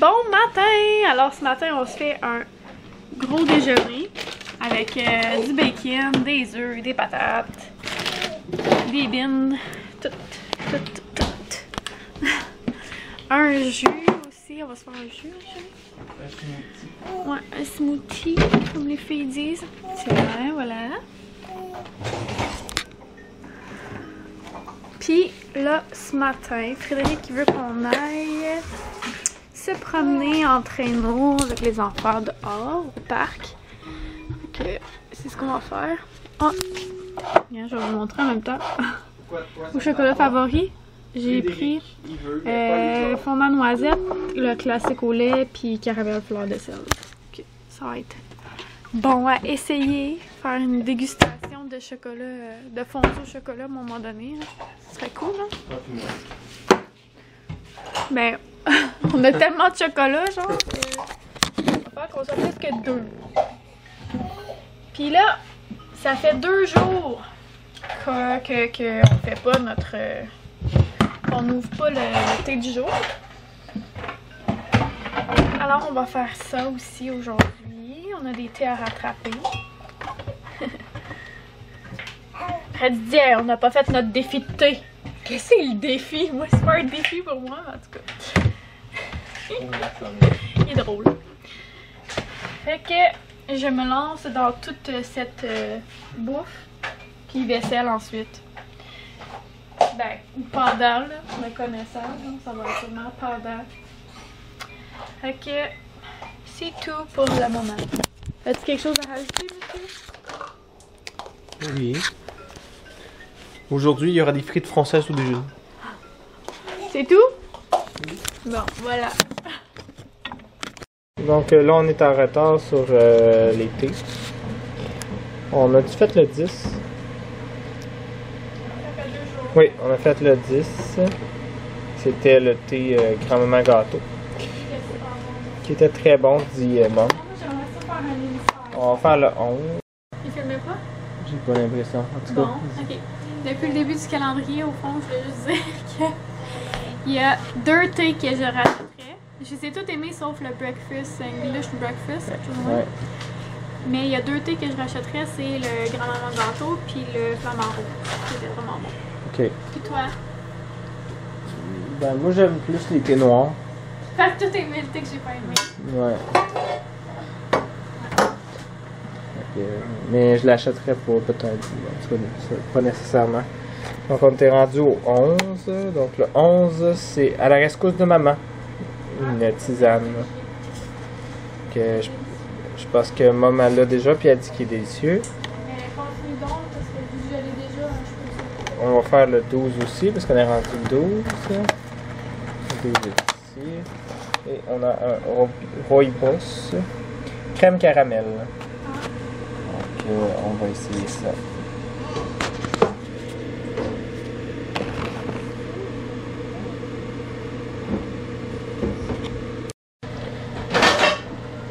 Bon matin! Alors ce matin, on se fait un gros déjeuner avec du bacon, des œufs, des patates, des beans, tout. Un jus aussi, on va se faire un jus. Ouais, un smoothie, comme les filles disent. Tiens, voilà. Puis là, ce matin, Frédéric veut qu'on aille se promener en traîneau avec les enfants dehors, au parc. Donc, c'est ce qu'on va faire. Oh! Bien, je vais vous montrer en même temps. Au chocolat favori, j'ai pris fondant noisette, le classique au lait, puis caramel fleur de sel. Ok, ça va être bon à essayer, faire une dégustation de chocolat, de fondue au chocolat à un moment donné. Là. Ce serait cool, hein? Mais on a tellement de chocolat, genre, on va faire qu'on soit plus que 2. Puis là, ça fait 2 jours qu'on fait pas notre... qu'on n'ouvre pas le thé du jour. Alors on va faire ça aussi aujourd'hui. On a des thés à rattraper. Fred dit, on n'a pas fait notre défi de thé. Qu'est-ce que c'est le défi? Moi, c'est pas un défi pour moi, en tout cas. Il est drôle. Fait que je me lance dans toute cette bouffe. Puis vaisselle ensuite. Ben, ou pendant, là, me connaissant. Donc ça va être sûrement pendant. Fait que c'est tout pour le moment. As-tu quelque chose à rajouter, monsieur? Oui. Aujourd'hui, il y aura des frites françaises au déjeuner. C'est tout? Oui. Bon, voilà. Donc là, on est en retard sur les thés. On a-tu fait le 10? Oui, on a fait le 10. C'était le thé grand-maman gâteau. Qui était très bon, dit Mom. On va faire le 11. Il filmait pas? J'ai pas l'impression. En tout cas. Bon, ok. Depuis le début du calendrier, au fond, je voulais juste dire qu'il y a 2 thés que je rachèterais. Je les ai tous aimés sauf le breakfast, English breakfast, quelque chose de même. Mais il y a 2 thés que je rachèterais, c'est le grand-maman gâteau puis le flamant rouge. C'était vraiment bon. Ok. Et toi? Ben moi j'aime plus les thés noirs. Fait que tout aimé le thé que j'ai pas aimé. Ouais. Mais je l'achèterais pas peut-être. En tout cas, pas nécessairement. Donc on était rendu au 11. Donc le 11 c'est à la rescousse de maman. Une tisane. Que je pense que maman l'a déjà puis elle dit qu'il est délicieux. Mais continue donc parce que je l'ai déjà. On va faire le 12 aussi parce qu'on est rendu le 12. Le 12 est ici. Et on a un rooibos. Crème caramel. Donc on va essayer ça.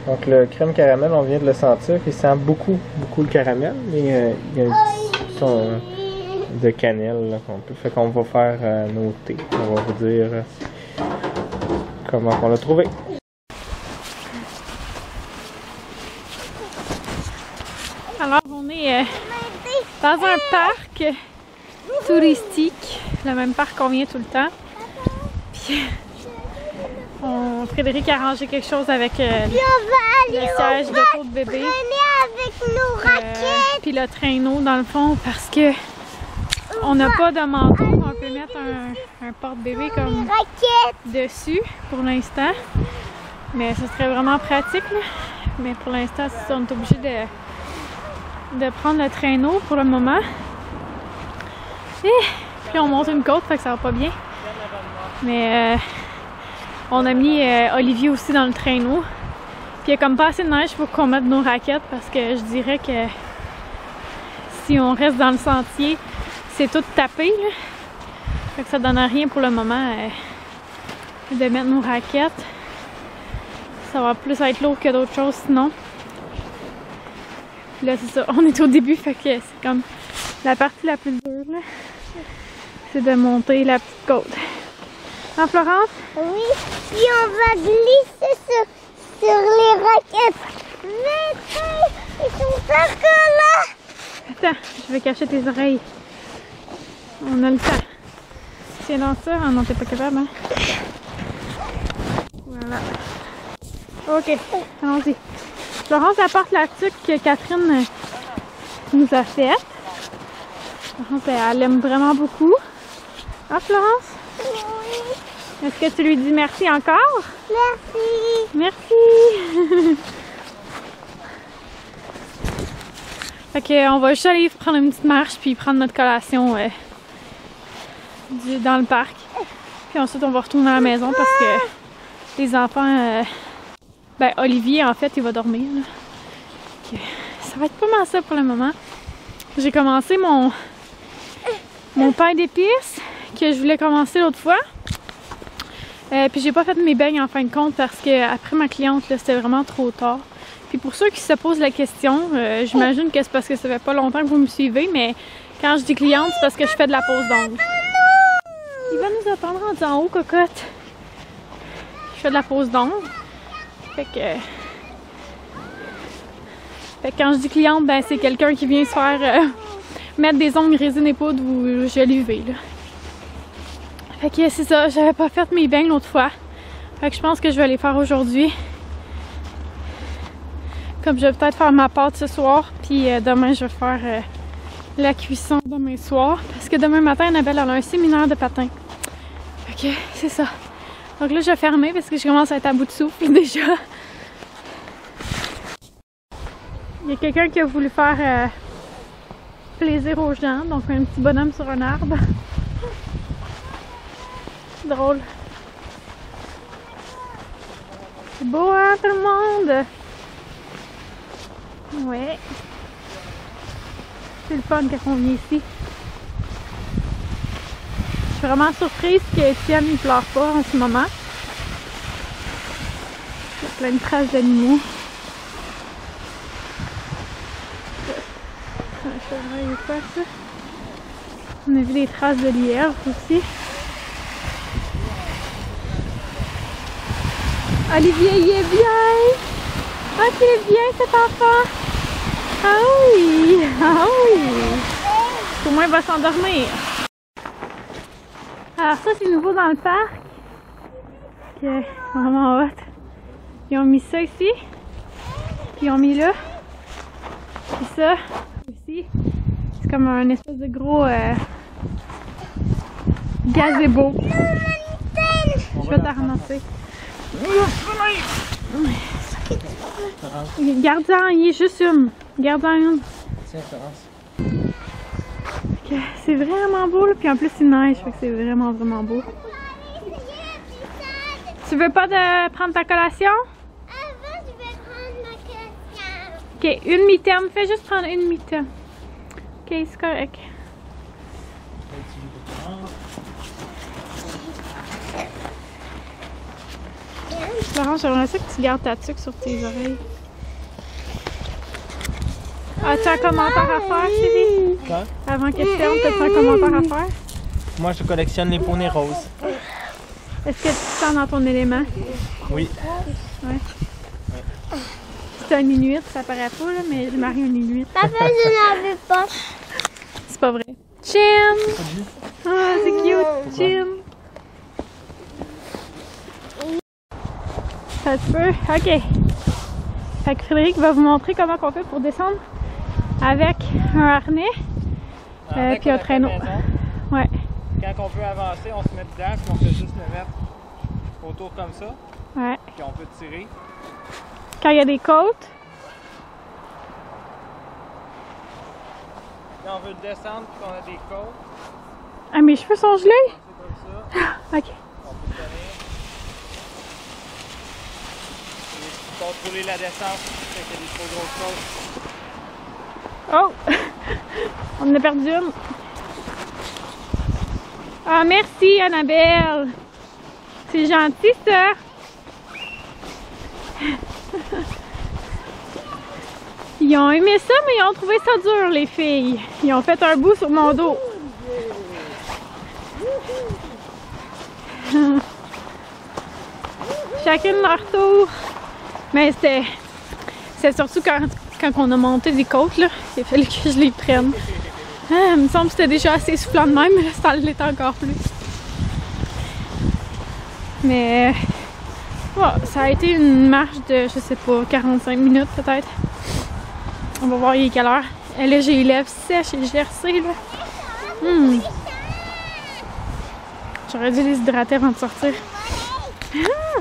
Donc le crème caramel, on vient de le sentir, il sent beaucoup le caramel, mais il y a un petit son de cannelle là, qu'on peut. Fait qu'on va faire nos thés. On va vous dire comment on l'a trouvé. Alors on est dans un parc touristique, le même parc qu'on vient tout le temps. Puis Frédéric a arrangé quelque chose avec le siège de taux de bébé. Avec nos raquettes. Puis le traîneau dans le fond parce que on n'a pas de manteau. On peut mettre un porte-bébé comme dessus pour l'instant. Mais ce serait vraiment pratique. Là. Mais pour l'instant, on est obligé de prendre le traîneau pour le moment. Et puis on monte une côte, fait que ça va pas bien. Mais on a mis Olivier aussi dans le traîneau. Puis il y a comme pas assez de neige pour qu'on mette nos raquettes parce que je dirais que si on reste dans le sentier, c'est tout tapé. Là. Fait que ça donne rien pour le moment de mettre nos raquettes. Ça va plus être lourd que d'autres choses sinon. Puis là c'est ça, on est au début, fait que c'est comme la partie la plus dure là. C'est de monter la petite côte. Hein, Florence? Oui, puis on va glisser sur les raquettes. Mais ils sont pas que là. Attends, je vais cacher tes oreilles. On a le temps. Tiens dans ça. Ah non, t'es pas capable, hein? Voilà. Ok, allons-y. Florence apporte la tuque que Catherine nous a faite. Florence, elle aime vraiment beaucoup. Ah, Florence? Oui. Est-ce que tu lui dis merci encore? Merci. Merci! Fait que, on va juste aller prendre une petite marche puis prendre notre collation dans le parc. Puis ensuite, on va retourner à la maison parce que les enfants... ben, Olivier, en fait, il va dormir. Là. Ça va être pas mal ça pour le moment. J'ai commencé mon pain d'épices que je voulais commencer l'autre fois. Puis j'ai pas fait mes beignes en fin de compte parce que après ma cliente, c'était vraiment trop tard. Puis pour ceux qui se posent la question, j'imagine que c'est parce que ça fait pas longtemps que vous me suivez, mais quand je dis cliente, c'est parce que je fais de la pose d'ongles. Il va nous attendre en haut, cocotte. Je fais de la pose d'ongles. Fait que quand je dis cliente, ben c'est quelqu'un qui vient se faire mettre des ongles résine et poudre ou gel UV, là. Fait que c'est ça, j'avais pas fait mes beignes l'autre fois. Fait que je pense que je vais les faire aujourd'hui. Comme je vais peut-être faire ma pâte ce soir, puis demain je vais faire la cuisson demain soir. Parce que demain matin, Annabelle a un séminaire de patin. Fait que c'est ça. Donc là, je vais fermer parce que je commence à être à bout de souffle déjà. Il y a quelqu'un qui a voulu faire plaisir aux gens, donc un petit bonhomme sur un arbre. C'est drôle. C'est beau, hein, tout le monde? Ouais. C'est le fun quand on vient ici. Je suis vraiment surprise qu'Étienne ne pleure pas en ce moment. Il y a plein de traces d'animaux. Un chevreuil ou quoi, ça? On a vu des traces de lièvre aussi. Olivier, il est bien! Ah, tu es bien cet enfant! Ah oui! Ah oui! Au moins, il va s'endormir. Alors ça, c'est nouveau dans le parc. C'est vraiment hot. Ils ont mis ça ici. Puis ils ont mis là. Puis ça, ici. C'est comme un espèce de gros gazebo. Je vais te ramasser. Garde-en, il est juste une. Garde-en une. Tiens, Florence. C'est vraiment beau, là. Puis en plus il neige, fait que c'est vraiment beau. Tu veux pas prendre ta collation? Avant, je vais prendre ma collation. Ok, une mitaine. Fais juste prendre une mitaine. Ok, c'est correct. Florence, j'aimerais ça que tu gardes ta tuque sur tes oreilles. As-tu un commentaire à faire, chérie? Quoi? Avant que tu fermes, as-tu un commentaire à faire? Moi, je collectionne les poneys roses. Est-ce que tu te sens dans ton élément? Oui. Ouais. C'est un inuit, ça paraît pas, là, mais je marie un inuit. Papa, je n'en veux pas. C'est pas vrai. Chin! Ah, c'est cute! Chin! Ça se peut? Ok. Fait que Frédéric va vous montrer comment on fait pour descendre avec un harnais puis un traîneau. Ouais. Quand on peut avancer, on se met dedans, puis on fait juste le mettre autour comme ça. Ouais. Puis on peut tirer. Quand il y a des côtes. Quand on veut descendre, puis qu'on a des côtes, Ah, mes cheveux sont gelés? c'est comme ça. Ok. On peut tenir. Et contrôler la descente, quand il y a des trop grosses côtes. Oh! On en a perdu une. Ah, merci Annabelle! C'est gentil ça! Ils ont aimé ça, mais ils ont trouvé ça dur, les filles. Ils ont fait un bout sur mon dos. chacune leur tour. Mais c'était surtout quand on a monté des côtes, là, il a fallu que je les prenne. Ah, il me semble que c'était déjà assez soufflant de même, mais là, ça l'était encore plus. Mais oh, ça a été une marche de, je sais pas, 45 minutes peut-être. On va voir il est quelle heure. Et là, j'ai les lèvres sèches et gercées, là. J'aurais dû les hydrater avant de sortir. Ah!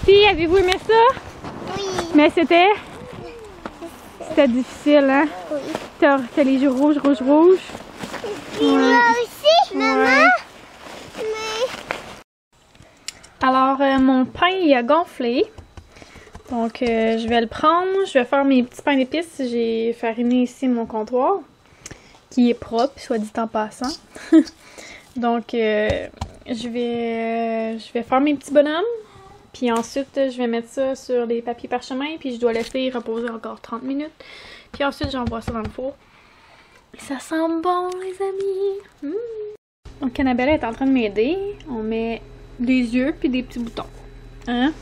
Puis, avez-vous aimé ça? Oui. Mais c'était difficile, hein? Oui. T'as les yeux rouges. Et moi aussi, maman. Ouais. Mais Alors, mon pain, il a gonflé. Donc, je vais le prendre. Je vais faire mes petits pains d'épices. J'ai fariné ici mon comptoir, qui est propre, soit dit en passant. Donc, je vais faire mes petits bonhommes. Puis ensuite, je vais mettre ça sur des papiers parchemin. Puis je dois laisser reposer encore 30 minutes. Puis ensuite, j'envoie ça dans le four. Et ça sent bon, les amis! Donc, Annabelle est en train de m'aider. On met des yeux puis des petits boutons. Hein?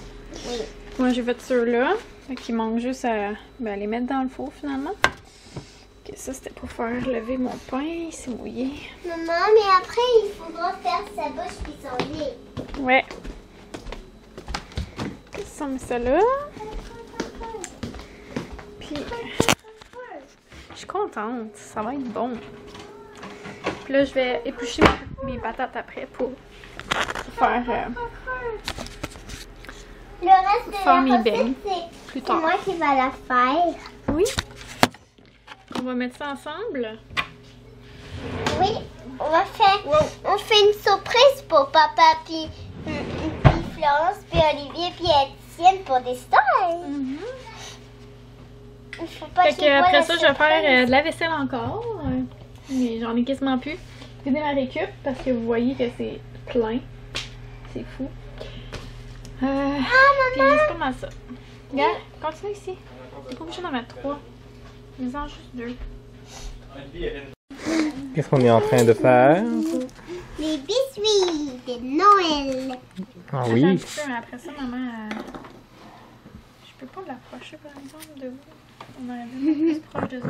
oui. Moi, j'ai fait ceux-là. Fait qu'il manque juste à les mettre dans le four, finalement. Ok, ça, c'était pour faire lever mon pain. Il s'est mouillé. Maman, mais après, il faudra faire sa bouche puis son nez. Ouais. Ça, on met ça là. Puis, je suis contente. Ça va être bon. Puis là, je vais éplucher mes patates après pour faire... Le reste de Faire mes la beignes recette, plus c'est tard. moi qui va la faire. Oui. On va mettre ça ensemble. Oui, on fait une surprise pour papa puis Florence puis Olivier puis Étienne pour des stars. Il faut pas Fait qu'ils que voient après la ça, je vais faire surprise. de la vaisselle encore. Mais j'en ai quasiment plus. J'ai fait ma récup parce que vous voyez que c'est plein. C'est fou. Puis c'est pas mal ça. Regarde, continue ici. T'es pas obligé d'en mettre 3. Mets-en juste 2. Qu'est-ce qu'on est en train de faire? Les biscuits de Noël. Ah Attends un oui. petit peu, mais après ça, maman... Je peux pas l'approcher, par exemple, de vous. On aurait dû être plus proche de ça.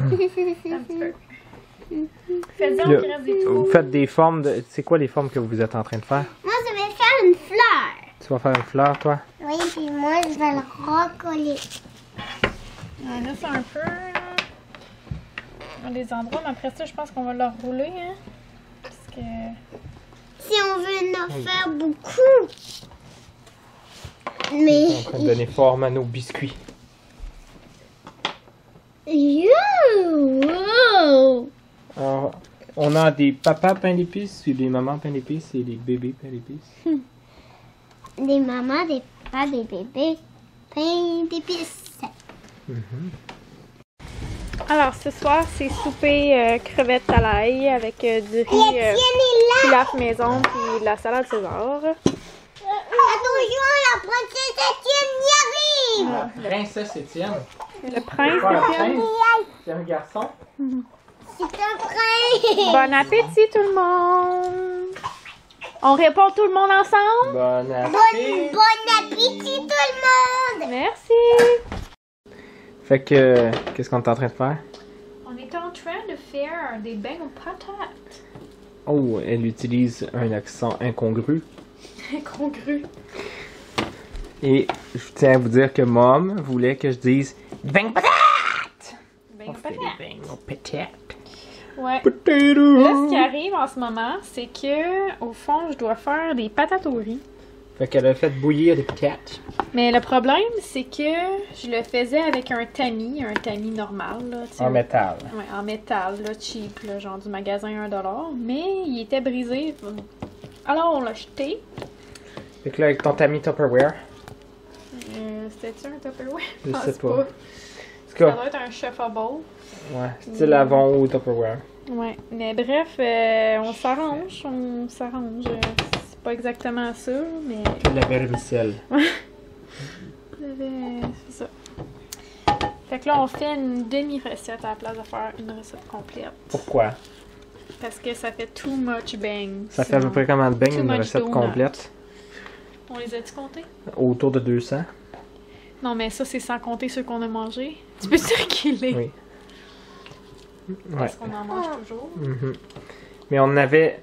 Un petit peu. Faites-en Là, qu'il reste des vous trous. faites des formes de... C'est quoi les formes que vous êtes en train de faire? Moi, je vais faire une fleur. Tu vas faire une fleur, toi? Oui, puis moi, je vais le recoller. On laisse un peu, là. Dans des endroits, mais après ça, je pense qu'on va le rouler, hein. Parce que... Si on veut en faire beaucoup. On Mais... est en train de donner forme à nos biscuits. Wow! Alors, on a des papas pains d'épices, et des mamans pains d'épices et des bébés pains d'épices. Des mamans, des papas, des bébés, pain d'épices. Alors, ce soir, c'est souper crevettes à l'ail avec du riz Étienne est là! pilaf maison puis de la salade César. Attention, la princesse Étienne y arrive! Princesse Étienne. Le prince, Pas un Étienne. prince, c'est un garçon. C'est un prince! Bon appétit, tout le monde! On répond tout le monde ensemble? Bon Bon appétit tout le monde! Merci! Fait que, qu'est-ce qu'on est en train de faire? On est en train de faire des beignes aux patates. Oh, elle utilise un accent incongru. Incongru. Et je tiens à vous dire que Mom voulait que je dise beignes patates! Beignes On aux fait des patates. beignes aux patates. Ouais. Potato! Là, ce qui arrive en ce moment, c'est que, au fond, je dois faire des patates au riz. Fait qu'elle a fait bouillir des patates. Mais le problème, c'est que je le faisais avec un tamis normal. Là, tu sais, En métal. Ouais, en métal, là, cheap, là, genre du magasin $1. Mais il était brisé. Alors, on l'a jeté. Fait que là, avec ton tamis Tupperware, C'était-tu un Tupperware? je pense sais pas. Ça En tout cas, doit être un shuffle. ouais, style Avon ou Tupperware. Ouais, mais bref, on s'arrange. C'est pas exactement ça, mais La vermicelle. c'est ça. Fait que là, on fait une demi-recette à la place de faire une recette complète. Pourquoi? Parce que ça fait too much bang. Ça fait à peu près combien de beignes Too une much recette donut. complète? On les a-tu comptés? Autour de 200. Non, mais ça, c'est sans compter ceux qu'on a mangés. Tu peux circuler? Oui. Ouais. Parce qu'on en mange toujours. Mhm. Mais on avait...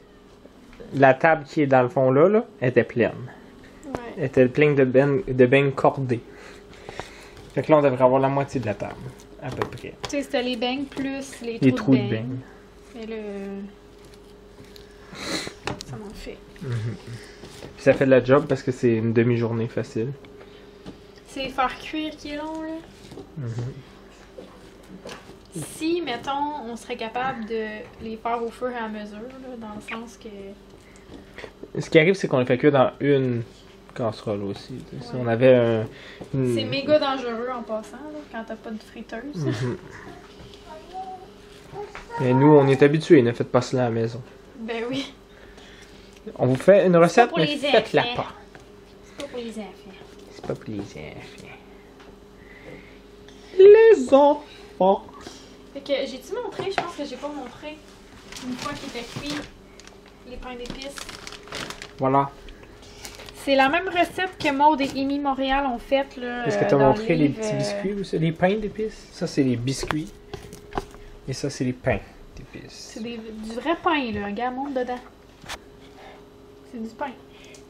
La table qui est dans le fond là était pleine. Ouais. Elle était pleine de beignes cordées. Fait que là, on devrait avoir la moitié de la table. À peu près. Tu sais, c'était les beignes plus Les trous de beignes. Mais là... Ça m'en fait. Puis ça fait de la job parce que c'est une demi-journée facile. C'est faire cuire qui est long, là. Mhm. Si, mettons, on serait capable de les faire au fur et à mesure, là, dans le sens que... Ce qui arrive, c'est qu'on les fait cuire dans une casserole aussi. Tu sais. Si Ouais. on avait C'est méga dangereux en passant, là, quand t'as pas de friteuse. Mhm. Et nous, on est habitués, ne faites pas cela à la maison. Ben oui. On vous fait une recette, pour mais les faites-la enfants. pas. C'est pas pour les enfants. C'est pas pour les enfants. Les enfants. Fait que j'ai-tu montré? Je pense que j'ai pas montré. Une fois qu'il était cuit, les pains d'épices. Voilà. C'est la même recette que Maud et Amy Montréal ont faite, là. Est-ce que tu as dans montré le les livre, petits biscuits aussi? Les pains d'épices? Ça, c'est les biscuits. Et ça, c'est les pains d'épices. C'est du vrai pain, là. Regarde, monte dedans. C'est du pain.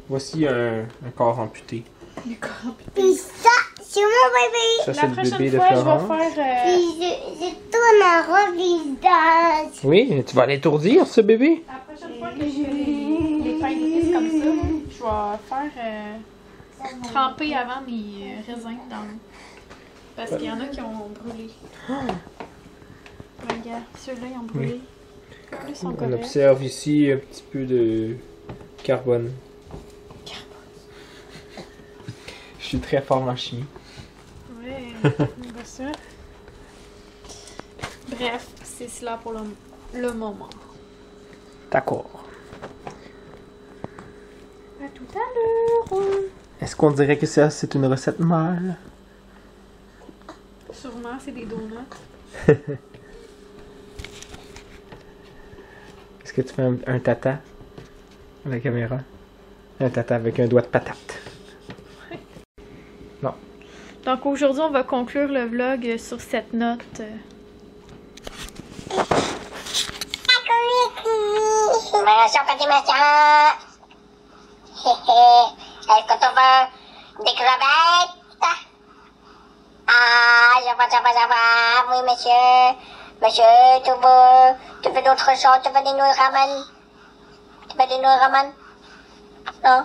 Voici un corps amputé. Du corps. Puis ça, c'est mon bébé. Ça, La c'est le prochaine bébé de fois, je Florence. vais faire... Puis je tourne en visage. Oui, tu vas l'étourdir, ce bébé? La prochaine fois que je fais les pains d'épices comme ça, je vais faire tremper avant mes raisins dans l'eau. Parce qu'il y en a qui ont brûlé. Regarde, ceux-là, ils ont brûlé. Plus sont On corrects. observe ici un petit peu de carbone. Je suis très fort en chimie. Ouais, on voit ça. Bref, c'est cela pour le moment. D'accord. À tout à l'heure. Est-ce qu'on dirait que ça, c'est une recette mâle? Sûrement, c'est des donuts. Est-ce que tu fais un tata à la caméra? Un tata avec un doigt de patate. Non. Donc aujourd'hui, on va conclure le vlog sur cette note. Estimation, continuation. Est-ce que tu veux des crevettes? Ah, je vois. Oui, monsieur. Monsieur, tu veux d'autres choses? Tu veux des nouilles ramen? Tu veux des nouilles ramen? Non?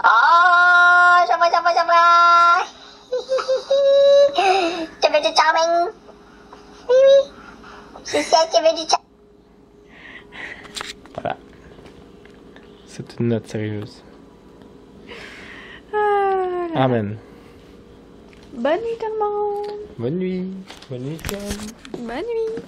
Oh, je vois. Tu veux du charming? Oui. Si tu veux du charming. Voilà. C'est une note sérieuse. Ah, Amen. bonne nuit tout le monde. Bonne nuit. Bonne nuit, Ken. Bonne nuit.